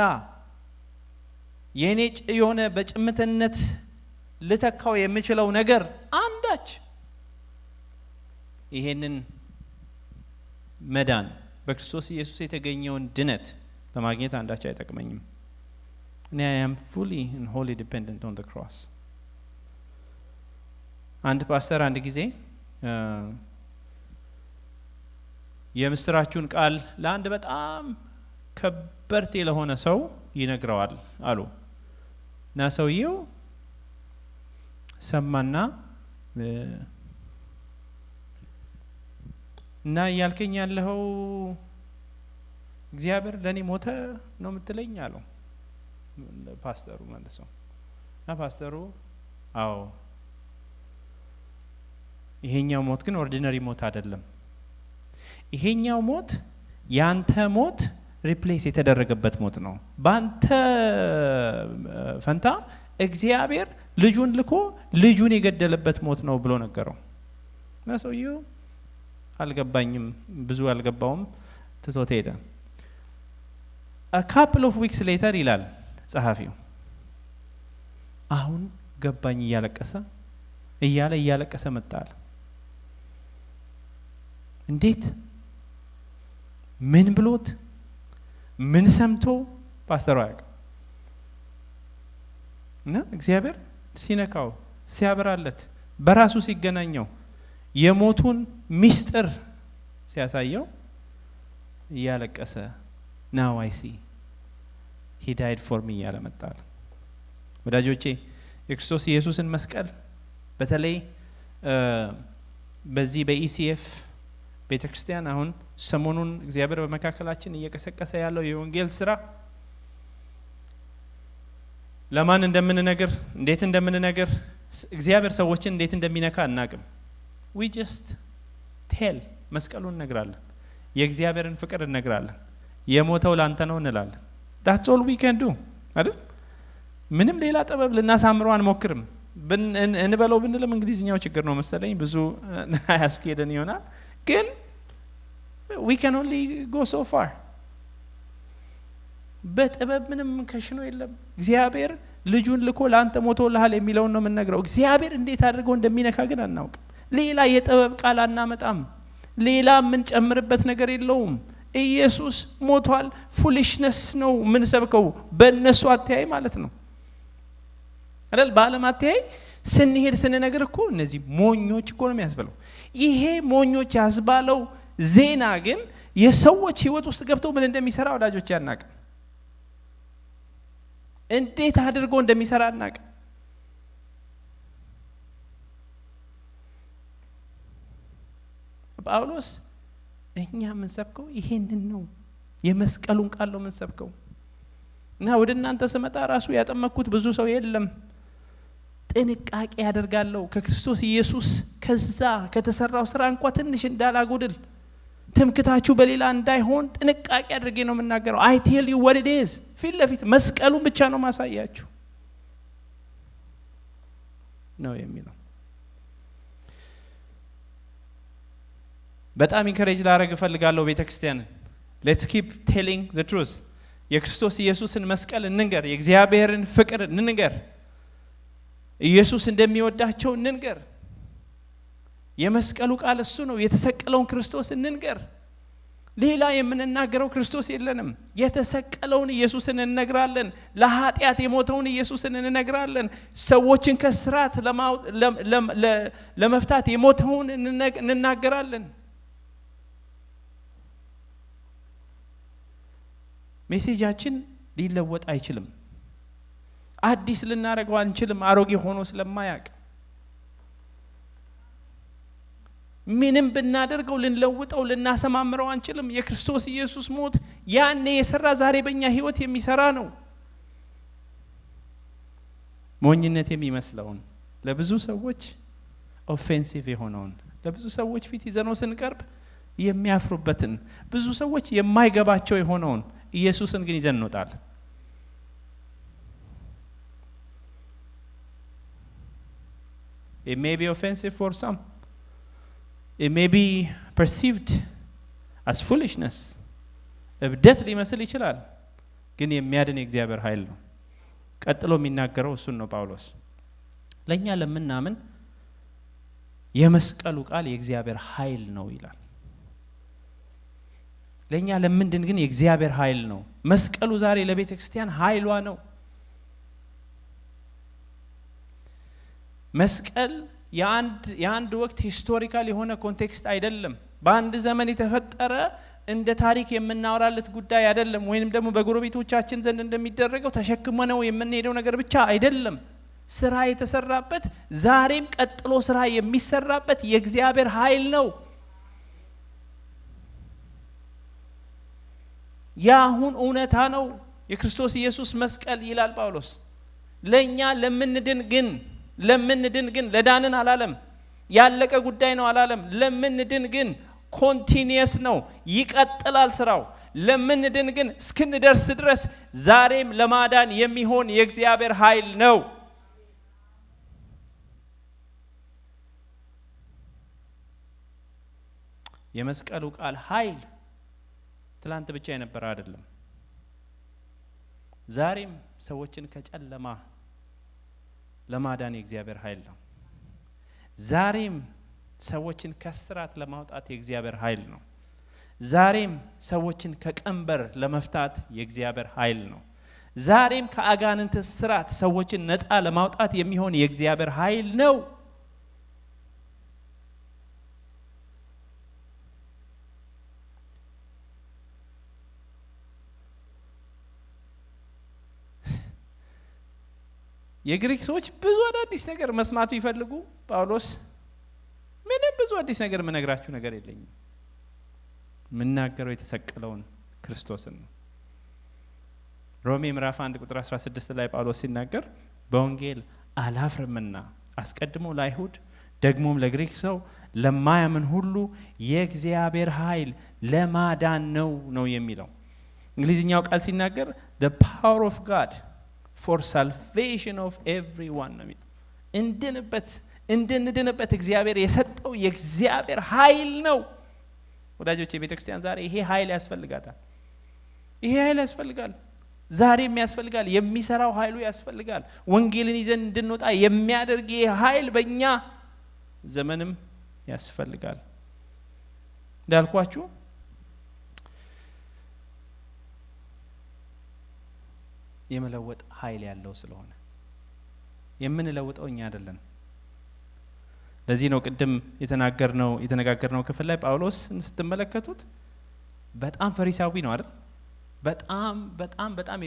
የኔ የሆነ በጭምትነት ልተካው የምችለው ነገር አንዳች ይሄንን መዳን በክርስቶስ ኢየሱስ የተገኘውን ድነት ለማግኘት አንዳች አይጠቅመኝም። እኔ I am fully and wholly dependent on the cross። አንድ ፓስተር አንድ ጊዜ የምስራቹን ቃል ለአንድ በጣም ከበርቴ ለሆነ ሰው ይነግረዋል አሉ እና ሰውየው ሰማና እና ያልከኝ ያለው እግዚአብሔር ለኔ ሞተ ነው የምትለኝ አለው ፓስተሩ ማለት ነው። እና ፓስተሩ አዎ ይሄኛው ሞት ግን ኦርዲነሪ ሞት አይደለም። ይሄኛው ሞት ያንተ ሞት ሪፕሌስ የተደረገበት ሞት ነው። ባንተ ፈንታ እግዚአብሔር ልጁን ልኮ ልጁን የገደለበት ሞት ነው ብሎ ነገረው። እና ሰውየው አልገባኝም፣ ብዙ አልገባውም፣ ትቶት ሄደ። a couple of weeks later ይላል ጸሐፊው አሁን ገባኝ እያለቀሰ መጣል። እንዴት ምን ብሎት ምን ሰምቶ ፓስተሩ ያውቃል። እና እግዚአብሔር ሲነካው ሲያበራለት በራሱ ሲገናኘው የሞቱን ሚስጥር ሲያሳየው እያለቀሰ now I see he died for me እያለ መጣል። ወዳጆቼ የክርስቶስ ኢየሱስን መስቀል በተለይ በዚህ በኢሲኤፍ ቤተክርስቲያን አሁን ሰሞኑን እግዚአብሔር በመካከላችን እየቀሰቀሰ ያለው የወንጌል ስራ ለማን እንደምንነግር እንዴት እንደምንነግር እግዚአብሔር ሰዎችን እንዴት እንደሚነካ አናቅም። we just tell መስቀሉን እነግራለን፣ የእግዚአብሔርን ፍቅር እነግራለን፣ የሞተው ላንተ ነው እንላለን። that's all we can do አይደል? ምንም ሌላ ጥበብ ልናሳምረው አንሞክርም። እንበለው ብንልም እንግሊዝኛው ችግር ነው መሰለኝ ብዙ አያስኬደን ይሆናል። ግን we can only go so far። በጥበብ ምንም ከሽኖ የለም። እግዚአብሔር ልጁን ልኮ ላንተ ሞቶልሃል የሚለውን ነው የምንነግረው። እግዚአብሔር እንዴት አድርገው እንደሚነካ ግን አናውቅም። ሌላ የጥበብ ቃል አናመጣም። ሌላ ምን ጨምርበት ነገር የለውም። ኢየሱስ ሞቷል። ፉሊሽነስ ነው ምን ሰብከው በእነሱ አተያይ ማለት ነው አይደል? በዓለም አተያይ ስንሄድ ስንነግር እኮ እነዚህ ሞኞች እኮ ነው የሚያስበለው። ይሄ ሞኞች ያስባለው ዜና ግን የሰዎች ህይወት ውስጥ ገብተው ምን እንደሚሰራ ወዳጆች ያናቅ፣ እንዴት አድርጎ እንደሚሰራ ያናቅ። ጳውሎስ እኛ ምን ሰብከው ይሄንን ነው የመስቀሉን ቃል ነው ምን ሰብከው እና ወደ እናንተ ስመጣ ራሱ ያጠመኩት ብዙ ሰው የለም። ጥንቃቄ ያደርጋለሁ ከክርስቶስ ኢየሱስ ከዛ ከተሰራው ስራ እንኳን ትንሽ እንዳላጎድል ትምክታችሁ በሌላ እንዳይሆን ጥንቃቄ አድርጌ ነው የምናገረው። I tell you what it is። ፊት ለፊት መስቀሉን ብቻ ነው ማሳያችሁ ነው የሚለው። በጣም ኢንከሬጅ ላደርግ እፈልጋለሁ ቤተክርስቲያንን። let's keep telling the truth። የክርስቶስ ኢየሱስን መስቀል እንንገር፣ የእግዚአብሔርን ፍቅር እንንገር፣ ኢየሱስ እንደሚወዳቸው እንንገር። የመስቀሉ ቃል እሱ ነው። የተሰቀለውን ክርስቶስ እንንገር። ሌላ የምንናገረው ክርስቶስ የለንም። የተሰቀለውን ኢየሱስን እንነግራለን። ለኃጢአት የሞተውን ኢየሱስን እንነግራለን። ሰዎችን ከስራት ለመፍታት የሞተውን እንናገራለን። ሜሴጃችን ሊለወጥ አይችልም። አዲስ ልናረገው አንችልም አሮጌ ሆኖ ስለማያቅ። ምንም ብናደርገው ልንለውጠው ልናሰማምረው አንችልም። የክርስቶስ ኢየሱስ ሞት ያኔ የሰራ ዛሬ በእኛ ህይወት የሚሰራ ነው። ሞኝነት የሚመስለውን ለብዙ ሰዎች ኦፌንሲቭ የሆነውን ለብዙ ሰዎች ፊት ይዘነው ስንቀርብ የሚያፍሩበትን ብዙ ሰዎች የማይገባቸው የሆነውን ኢየሱስን ግን ይዘን እንወጣለን። It may be offensive for some. It may be perceived as foolishness. እብደት ሊመስል ይችላል፣ ግን የሚያድን የእግዚአብሔር ኃይል ነው። ቀጥሎ የሚናገረው እሱን ነው ጳውሎስ። ለኛ ለምናምን የመስቀሉ ቃል የእግዚአብሔር ኃይል ነው ይላል። ለኛ ለምንድን ግን የእግዚአብሔር ኃይል ነው። መስቀሉ ዛሬ ለቤተ ክርስቲያን ኃይሏ ነው። መስቀል የአንድ ወቅት ሂስቶሪካል የሆነ ኮንቴክስት አይደለም። በአንድ ዘመን የተፈጠረ እንደ ታሪክ የምናወራለት ጉዳይ አይደለም። ወይንም ደግሞ በጎረቤቶቻችን ዘንድ እንደሚደረገው ተሸክመነው የምንሄደው ነገር ብቻ አይደለም። ስራ የተሰራበት ዛሬም ቀጥሎ ስራ የሚሰራበት የእግዚአብሔር ኃይል ነው። ያሁን እውነታ ነው የክርስቶስ ኢየሱስ መስቀል ይላል ጳውሎስ። ለኛ ለምንድን ግን ለዳንን አላለም። ያለቀ ጉዳይ ነው አላለም። ለምንድን ግን ኮንቲኒየስ ነው፣ ይቀጥላል ስራው። ለምንድን ግን እስክንደርስ ድረስ ዛሬም ለማዳን የሚሆን የእግዚአብሔር ኃይል ነው። የመስቀሉ ቃል ኃይል ትላንት ብቻ የነበረ አይደለም። ዛሬም ሰዎችን ከጨለማ ለማዳን የእግዚአብሔር ኃይል ነው። ዛሬም ሰዎችን ከስራት ለማውጣት የእግዚአብሔር ኃይል ነው። ዛሬም ሰዎችን ከቀንበር ለመፍታት የእግዚአብሔር ኃይል ነው። ዛሬም ከአጋንንት ስራት ሰዎችን ነፃ ለማውጣት የሚሆን የእግዚአብሔር ኃይል ነው። የግሪክ ሰዎች ብዙ አዲስ ነገር መስማት ቢፈልጉ ጳውሎስ ምንም ብዙ አዲስ ነገር ምነግራችሁ ነገር የለኝም፣ ምናገረው የተሰቀለውን ክርስቶስን ነው። ሮሜ ምዕራፍ 1 ቁጥር 16 ላይ ጳውሎስ ሲናገር በወንጌል አላፍርምና አስቀድሞ ለአይሁድ ደግሞም ለግሪክ ሰው ለማያምን ሁሉ የእግዚአብሔር ኃይል ለማዳን ነው የሚለው። እንግሊዝኛው ቃል ሲናገር the power of God for salvation of everyone ነው የሚለው። እንድንድንበት እግዚአብሔር የሰጠው የእግዚአብሔር ኃይል ነው። ወዳጆች የቤተ ክርስቲያን ዛሬ ይሄ ኃይል ያስፈልጋታል። ይሄ ኃይል ያስፈልጋል። ዛሬም ያስፈልጋል። የሚሰራው ኃይሉ ያስፈልጋል። ወንጌልን ይዘን እንድንወጣ የሚያደርግ ይሄ ኃይል በእኛ ዘመንም ያስፈልጋል። እንዳልኳችሁ የመለወጥ ኃይል ያለው ስለሆነ የምንለውጠው እኛ አይደለን። ለዚህ ነው ቅድም የተነጋገርነው ክፍል ላይ ጳውሎስ ስትመለከቱት በጣም ፈሪሳዊ ነው አይደል? በጣም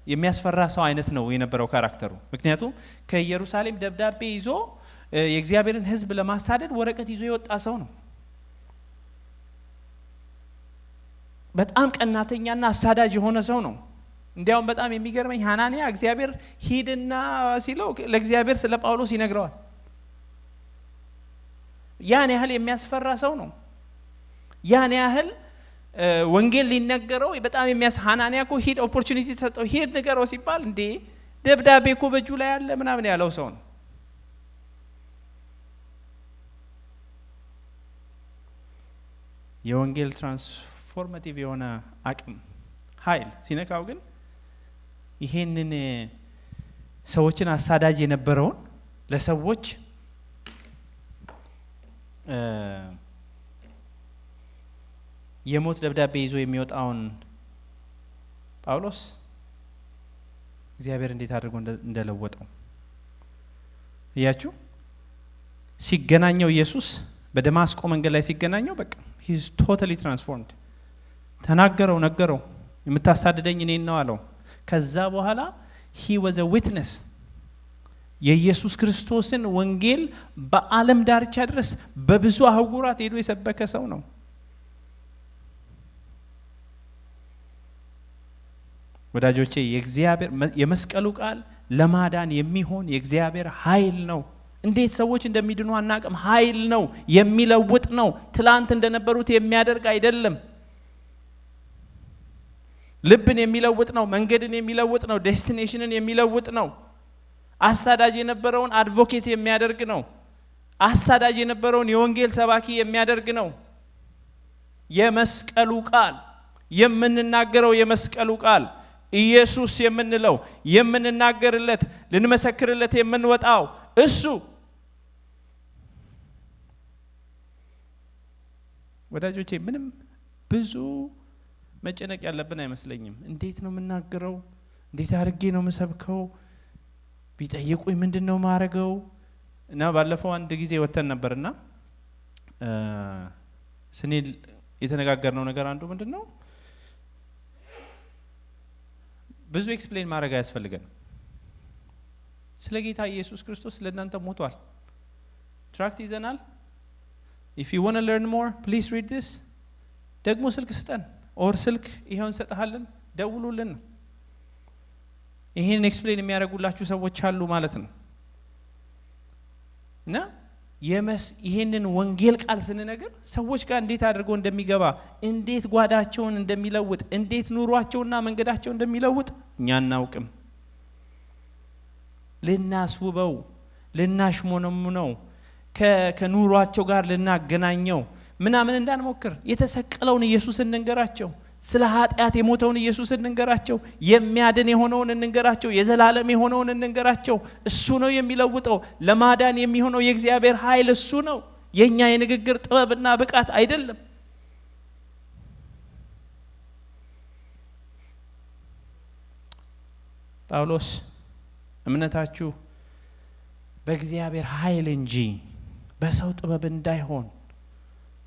የሚያስፈራ ሰው አይነት ነው የነበረው ካራክተሩ። ምክንያቱም ከኢየሩሳሌም ደብዳቤ ይዞ የእግዚአብሔርን ሕዝብ ለማሳደድ ወረቀት ይዞ የወጣ ሰው ነው። በጣም ቀናተኛና አሳዳጅ የሆነ ሰው ነው። እንዲያውም በጣም የሚገርመኝ ሐናንያ እግዚአብሔር ሂድና ሲለው ለእግዚአብሔር ስለ ጳውሎስ ይነግረዋል። ያን ያህል የሚያስፈራ ሰው ነው። ያን ያህል ወንጌል ሊነገረው በጣም ሐናንያ እኮ ሂድ ኦፖርቹኒቲ ተሰጠው፣ ሂድ ንገረው ሲባል እንዴ ደብዳቤ እኮ በእጁ ላይ ያለ ምናምን ያለው ሰው ነው። የወንጌል ትራንስፎርማቲቭ የሆነ አቅም ኃይል ሲነካው ግን ይሄንን ሰዎችን አሳዳጅ የነበረውን ለሰዎች የሞት ደብዳቤ ይዞ የሚወጣውን ጳውሎስ እግዚአብሔር እንዴት አድርጎ እንደለወጠው እያችሁ ሲገናኘው ኢየሱስ በደማስቆ መንገድ ላይ ሲገናኘው በቃ he is totally transformed። ተናገረው፣ ነገረው፣ የምታሳድደኝ እኔን ነው አለው። ከዛ በኋላ he was a witness። የኢየሱስ ክርስቶስን ወንጌል በዓለም ዳርቻ ድረስ በብዙ አህጉራት ሄዶ የሰበከ ሰው ነው። ወዳጆቼ የእግዚአብሔር የመስቀሉ ቃል ለማዳን የሚሆን የእግዚአብሔር ኃይል ነው። እንዴት ሰዎች እንደሚድኑ አናቅም። ኃይል ነው፣ የሚለውጥ ነው። ትላንት እንደነበሩት የሚያደርግ አይደለም። ልብን የሚለውጥ ነው። መንገድን የሚለውጥ ነው። ዴስቲኔሽንን የሚለውጥ ነው። አሳዳጅ የነበረውን አድቮኬት የሚያደርግ ነው። አሳዳጅ የነበረውን የወንጌል ሰባኪ የሚያደርግ ነው። የመስቀሉ ቃል የምንናገረው የመስቀሉ ቃል ኢየሱስ የምንለው የምንናገርለት ልንመሰክርለት የምንወጣው እሱ ወዳጆቼ ምንም ብዙ መጨነቅ ያለብን አይመስለኝም። እንዴት ነው የምናገረው? እንዴት አድርጌ ነው የምሰብከው? ቢጠይቁኝ ምንድነው ማረገው? እና ባለፈው አንድ ጊዜ ወተን ነበርና ስኔል የተነጋገርነው ነገር አንዱ ምንድነው ብዙ ኤክስፕሌን ማድረግ አያስፈልገንም። ስለ ጌታ ኢየሱስ ክርስቶስ ለእናንተ ሞቷል። ትራክት ይዘናል። if you want to learn more please read this። ደግሞ ስልክ ስጠን ኦር ስልክ ይሄውን ሰጣለን ደውሉልን። ይሄን ኤክስፕሌን የሚያደርጉላችሁ ሰዎች አሉ ማለት ነው። እና ይሄንን ወንጌል ቃል ስንነግር ሰዎች ጋር እንዴት አድርጎ እንደሚገባ እንዴት ጓዳቸውን እንደሚለውጥ እንዴት ኑሯቸውና መንገዳቸው እንደሚለውጥ እኛ እናውቅም። ልናስውበው ልናሽሞነሙነው ከኑሯቸው ጋር ልናገናኘው ምናምን እንዳንሞክር የተሰቀለውን ኢየሱስን እንንገራቸው። ስለ ኃጢአት የሞተውን ኢየሱስን እንንገራቸው። የሚያድን የሆነውን እንንገራቸው። የዘላለም የሆነውን እንንገራቸው። እሱ ነው የሚለውጠው። ለማዳን የሚሆነው የእግዚአብሔር ኃይል እሱ ነው። የኛ የንግግር ጥበብና ብቃት አይደለም። ጳውሎስ እምነታችሁ በእግዚአብሔር ኃይል እንጂ በሰው ጥበብ እንዳይሆን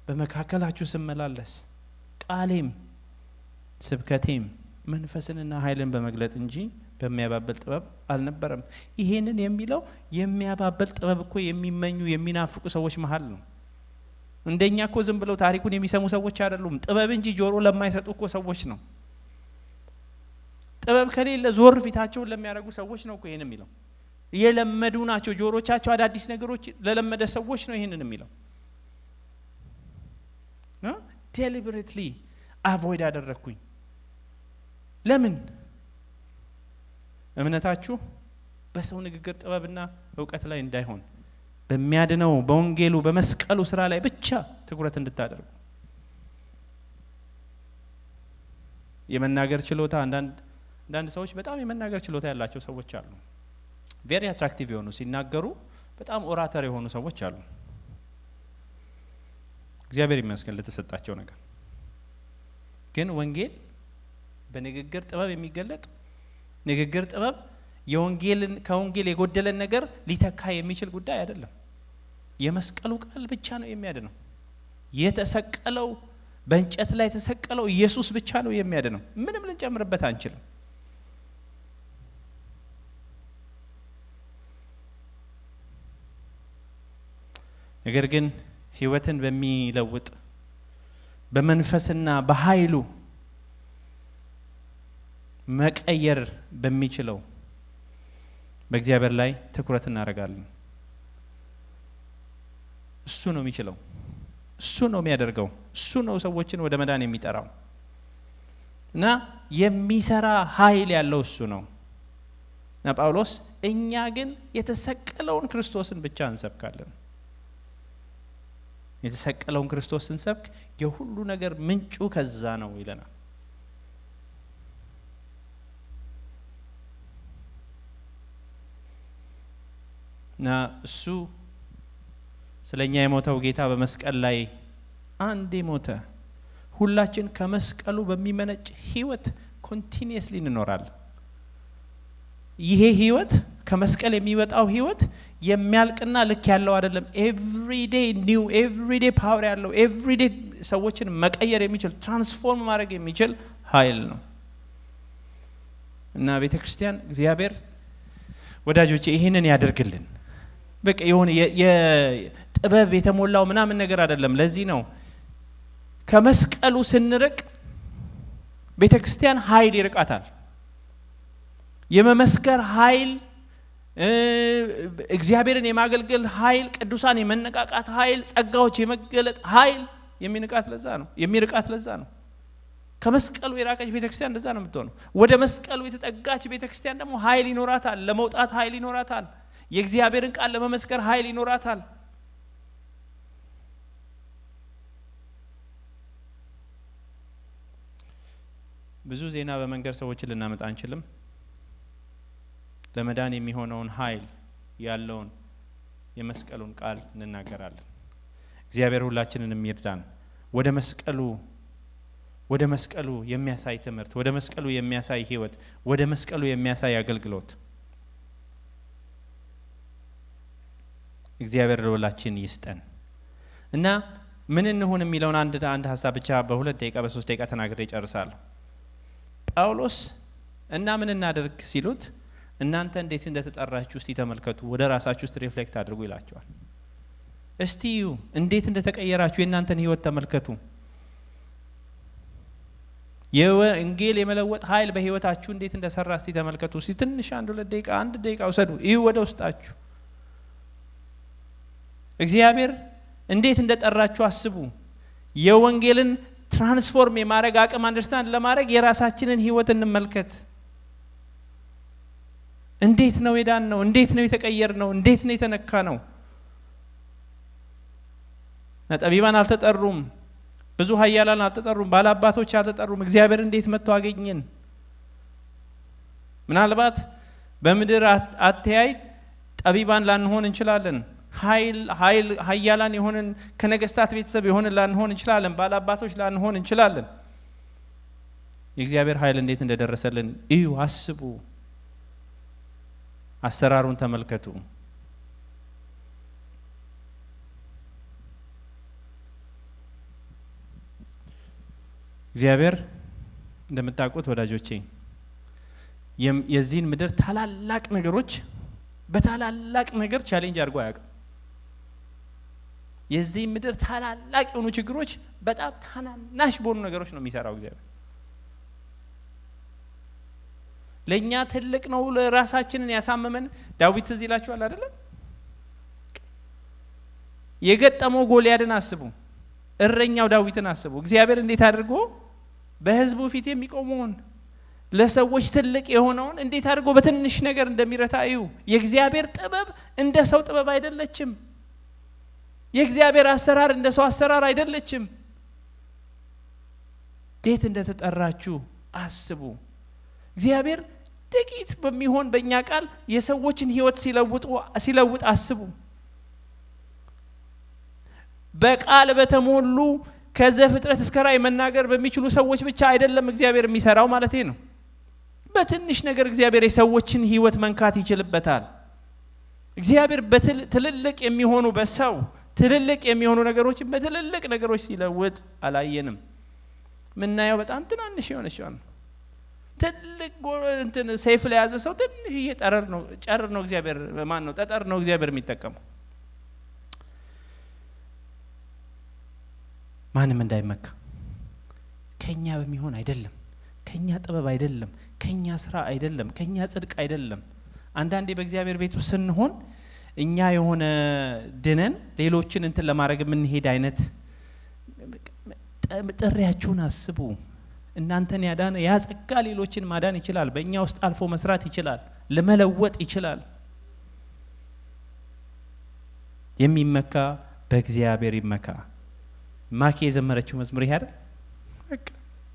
በመካከላችሁ ስመላለስ ቃሌም ስብከቴም መንፈስንና ኃይልን በመግለጥ እንጂ በሚያባብል ጥበብ አልነበረም። ይሄንን የሚለው የሚያባብል ጥበብ እኮ የሚመኙ የሚናፍቁ ሰዎች መሃል ነው። እንደኛ እኮ ዝም ብለው ታሪኩን የሚሰሙ ሰዎች አይደሉም። ጥበብ እንጂ ጆሮ ለማይሰጡ እኮ ሰዎች ነው። ጥበብ ከሌለ ዞር ፊታቸውን ለሚያደርጉ ሰዎች ነው እኮ ይሄን የሚለው። የለመዱ ናቸው ጆሮቻቸው አዳዲስ ነገሮች ለለመደ ሰዎች ነው ይሄንን የሚለው። deliberately avoid አደረኩኝ። ለምን? እምነታችሁ በሰው ንግግር ጥበብና ዕውቀት ላይ እንዳይሆን በሚያድነው በወንጌሉ በመስቀሉ ስራ ላይ ብቻ ትኩረት እንድታደርጉ። የመናገር ችሎታ አንዳንድ ሰዎች በጣም የመናገር ችሎታ ያላቸው ሰዎች አሉ። very attractive የሆኑ ሲናገሩ በጣም ኦራተር የሆኑ ሰዎች አሉ። እግዚአብሔር ይመስገን ለተሰጣቸው ነገር። ግን ወንጌል በንግግር ጥበብ የሚገለጥ ንግግር ጥበብ ከወንጌል የጎደለን ነገር ሊተካ የሚችል ጉዳይ አይደለም። የመስቀሉ ቃል ብቻ ነው የሚያድነው። የተሰቀለው በእንጨት ላይ የተሰቀለው ኢየሱስ ብቻ ነው የሚያድነው። ምንም ልንጨምርበት አንችልም። ነገር ግን ህይወትን በሚለውጥ በመንፈስና በኃይሉ መቀየር በሚችለው በእግዚአብሔር ላይ ትኩረት እናደርጋለን። እሱ ነው የሚችለው። እሱ ነው የሚያደርገው። እሱ ነው ሰዎችን ወደ መዳን የሚጠራው እና የሚሰራ ኃይል ያለው እሱ ነው። እና ጳውሎስ እኛ ግን የተሰቀለውን ክርስቶስን ብቻ እንሰብካለን። የተሰቀለውን ክርስቶስ ስንሰብክ የሁሉ ነገር ምንጩ ከዛ ነው ይለናል። እና እሱ ስለኛ የሞተው ጌታ በመስቀል ላይ አንዴ ሞተ። ሁላችን ከመስቀሉ በሚመነጭ ህይወት ኮንቲኒየስሊ እንኖራለን። ይሄ ህይወት ከመስቀል የሚወጣው ህይወት የሚያልቅና ልክ ያለው አይደለም። ኤቭሪዴይ ኒው ኤቭሪዴይ ፓወር ያለው ኤቭሪዴይ ሰዎችን መቀየር የሚችል ትራንስፎርም ማድረግ የሚችል ኃይል ነው። እና ቤተክርስቲያን እግዚአብሔር ወዳጆቼ ይሄንን ያደርግልን። በቃ የሆነ የጥበብ የተሞላው ምናምን ነገር አይደለም። ለዚህ ነው ከመስቀሉ ስንርቅ ቤተክርስቲያን ኃይል ይርቃታል። የመመስከር ኃይል፣ እግዚአብሔርን የማገልገል ኃይል፣ ቅዱሳን የመነቃቃት ኃይል፣ ጸጋዎች የመገለጥ ኃይል የሚርቃት ለዛ ነው። ከመስቀሉ የራቀች ቤተክርስቲያን እንደዛ ነው የምትሆነው። ወደ መስቀሉ የተጠጋች ቤተክርስቲያን ደግሞ ኃይል ይኖራታል። ለመውጣት ኃይል ይኖራታል። የእግዚአብሔርን ቃል ለመመስከር ኃይል ይኖራታል። ብዙ ዜና በመንገር ሰዎችን ልናመጣ አንችልም። ለመዳን የሚሆነውን ኃይል ያለውን የመስቀሉን ቃል እንናገራለን። እግዚአብሔር ሁላችንንም ይርዳን። ወደ መስቀሉ የሚያሳይ ትምህርት፣ ወደ መስቀሉ የሚያሳይ ህይወት፣ ወደ መስቀሉ የሚያሳይ አገልግሎት እግዚአብሔር ለሁላችን ይስጠን እና ምን እንሆን የሚለውን አንድ ሐሳብ ብቻ በ2 ደቂቃ በ3 ደቂቃ ተናግሬ እጨርሳለሁ። ጳውሎስ እና ምን እናደርግ ሲሉት እናንተ እንዴት እንደተጠራችሁ እስቲ ተመልከቱ፣ ወደ ራሳችሁ ውስጥ ሪፍሌክት አድርጉ ይላቸዋል። እስቲ እንዴት እንደተቀየራችሁ የእናንተን ህይወት ተመልከቱ። የወንጌል የመለወጥ ኃይል በህይወታችሁ እንዴት እንደሰራ እስቲ ተመልከቱ። እስቲ ትንሽ 1 ደቂቃ ውሰዱ፣ ይህ ወደ ውስጣችሁ እግዚአብሔር እንዴት እንደጠራችሁ አስቡ። የወንጌልን ትራንስፎርም የማድረግ አቅም አንደርስታንድ ለማድረግ የራሳችንን ህይወት እንመልከት። እንዴት ነው የዳን ነው? እንዴት ነው የተቀየር ነው? እንዴት ነው የተነካ ነው? ጠቢባን አልተጠሩም፣ ብዙ ኃያላን አልተጠሩም፣ ባላባቶች አልተጠሩም። እግዚአብሔር እንዴት መጥቶ አገኘን? ምናልባት በምድር አተያይ ጠቢባን ላንሆን እንችላለን። ኃያላን የሆነን ከነገስታት ቤተሰብ የሆነን ላንሆን እንችላለን። ባላባቶች ላንሆን እንችላለን። የእግዚአብሔር ኃይል እንዴት እንደደረሰልን እዩ፣ አስቡ፣ አሰራሩን ተመልከቱ። እግዚአብሔር እንደምታውቁት ወዳጆቼ የዚህን ምድር ታላላቅ ነገሮች በታላላቅ ነገር ቻሌንጅ አድርጎ አያውቅም። የዚህ ምድር ታላላቅ የሆኑ ችግሮች በጣም ታናናሽ በሆኑ ነገሮች ነው የሚሰራው እግዚአብሔር። ለኛ ትልቅ ነው ለራሳችንን ያሳመመን ዳዊት እዚህ ይላችኋል አይደል? የገጠመው ጎልያድን አስቡ፣ እረኛው ዳዊትን አስቡ። እግዚአብሔር እንዴት አድርጎ በህዝቡ ፊት የሚቆመውን ለሰዎች ትልቅ የሆነውን እንዴት አድርጎ በትንሽ ነገር እንደሚረታ እዩ። የእግዚአብሔር ጥበብ እንደ ሰው ጥበብ አይደለችም። የእግዚአብሔር አሰራር እንደ ሰው አሰራር አይደለችም። እንዴት እንደተጠራችሁ አስቡ። እግዚአብሔር ጥቂት በሚሆን በእኛ ቃል የሰዎችን ህይወት ሲለውጥ አስቡ። በቃል በተሞሉ ከዘፍጥረት እስከ ራእይ መናገር በሚችሉ ሰዎች ብቻ አይደለም እግዚአብሔር የሚሰራው ማለት ነው። በትንሽ ነገር እግዚአብሔር የሰዎችን ህይወት መንካት ይችልበታል። እግዚአብሔር በትልልቅ የሚሆኑ በሰው ትልልቅ የሚሆኑ ነገሮችን በትልልቅ ነገሮች ሲለውጥ አላየንም። ምናየው በጣም ትናንሽ የሆነችው ትልቅ እንትን ሰይፍ ላይ ያዘ ሰው ትንሽዬ ጨረር ነው እግዚአብሔር ማን ነው ጠጠር ነው እግዚአብሔር የሚጠቀመው። ማንም እንዳይመካ ከኛ በሚሆን አይደለም፣ ከኛ ጥበብ አይደለም፣ ከኛ ስራ አይደለም፣ ከኛ ጽድቅ አይደለም። አንዳንዴ በእግዚአብሔር ቤት ውስጥ ስንሆን እኛ የሆነ ድነን ሌሎችን እንትን ለማድረግ የምንሄድ አይነት ጥሪያችሁን አስቡ። እናንተን ያዳነ ያ ጸጋ ሌሎችን ማዳን ይችላል። በእኛ ውስጥ አልፎ መስራት ይችላል፣ ለመለወጥ ይችላል። የሚመካ በእግዚአብሔር ይመካ። ማኪ የዘመረችው መዝሙር ይሄ አይደል? በቃ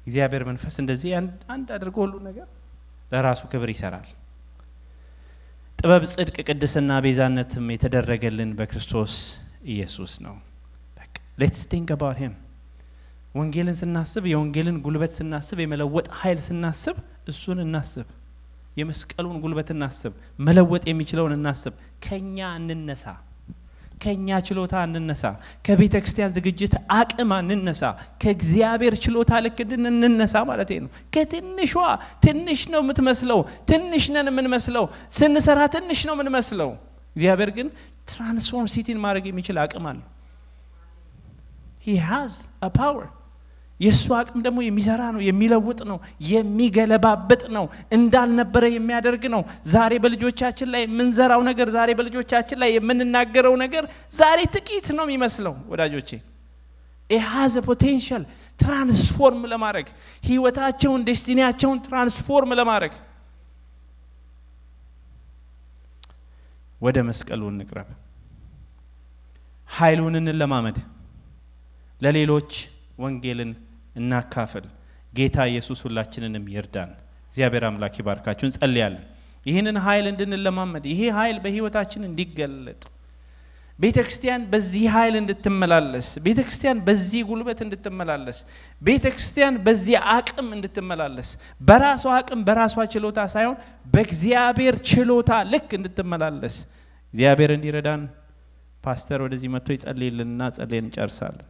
እግዚአብሔር መንፈስ እንደዚህ አንድ አድርጎ ሁሉ ነገር ለራሱ ክብር ይሰራል። ጥበብ፣ ጽድቅ፣ ቅድስና፣ ቤዛነትም የተደረገልን በክርስቶስ ኢየሱስ ነው። በቃ ሌትስ ቲንክ አባውት ሂም። ወንጌልን ስናስብ፣ የወንጌልን ጉልበት ስናስብ፣ የመለወጥ ኃይል ስናስብ እሱን እናስብ። የመስቀሉን ጉልበት እናስብ። መለወጥ የሚችለውን እናስብ። ከኛ እንነሳ፣ ከኛ ችሎታ እንነሳ፣ ከቤተ ክርስቲያን ዝግጅት አቅም እንነሳ፣ ከእግዚአብሔር ችሎታ ልክ እንነሳ ማለት ነው። ከትንሿ ትንሽ ነው የምትመስለው፣ ትንሽ ነን የምንመስለው፣ ስንሰራ ትንሽ ነው የምንመስለው። እግዚአብሔር ግን ትራንስፎርም ሲቲን ማድረግ የሚችል አቅም አለው። he has a power። የሱ አቅም ደግሞ የሚሰራ ነው፣ የሚለውጥ ነው፣ የሚገለባበጥ ነው፣ እንዳልነበረ የሚያደርግ ነው። ዛሬ በልጆቻችን ላይ የምንዘራው ነገር፣ ዛሬ በልጆቻችን ላይ የምንናገረው ነገር ዛሬ ጥቂት ነው የሚመስለው ወዳጆቼ። it has a potential ትራንስፎርም ለማድረግ ህይወታቸውን፣ ዴስቲኒያቸውን ትራንስፎርም ለማድረግ። ወደ መስቀሉ እንቅረብ፣ ኃይሉን እንለማመድ፣ ለሌሎች ወንጌልን እናካፍል። ጌታ ኢየሱስ ሁላችንንም ይርዳን። እግዚአብሔር አምላክ ይባርካችሁ። እንጸልያለን። ይህንን ኃይል እንድንለማመድ፣ ይሄ ኃይል በህይወታችን እንዲገለጥ ቤተክርስቲያን በዚህ ኃይል እንድትመላለስ፣ ቤተክርስቲያን በዚህ ጉልበት እንድትመላለስ፣ ቤተክርስቲያን በዚህ አቅም እንድትመላለስ፣ በራሷ አቅም በራሷ ችሎታ ሳይሆን በእግዚአብሔር ችሎታ ልክ እንድትመላለስ እግዚአብሔር እንዲረዳን ፓስተር ወደዚህ መጥቶ ይጸልይልንና ጸልየን እንጨርሳለን።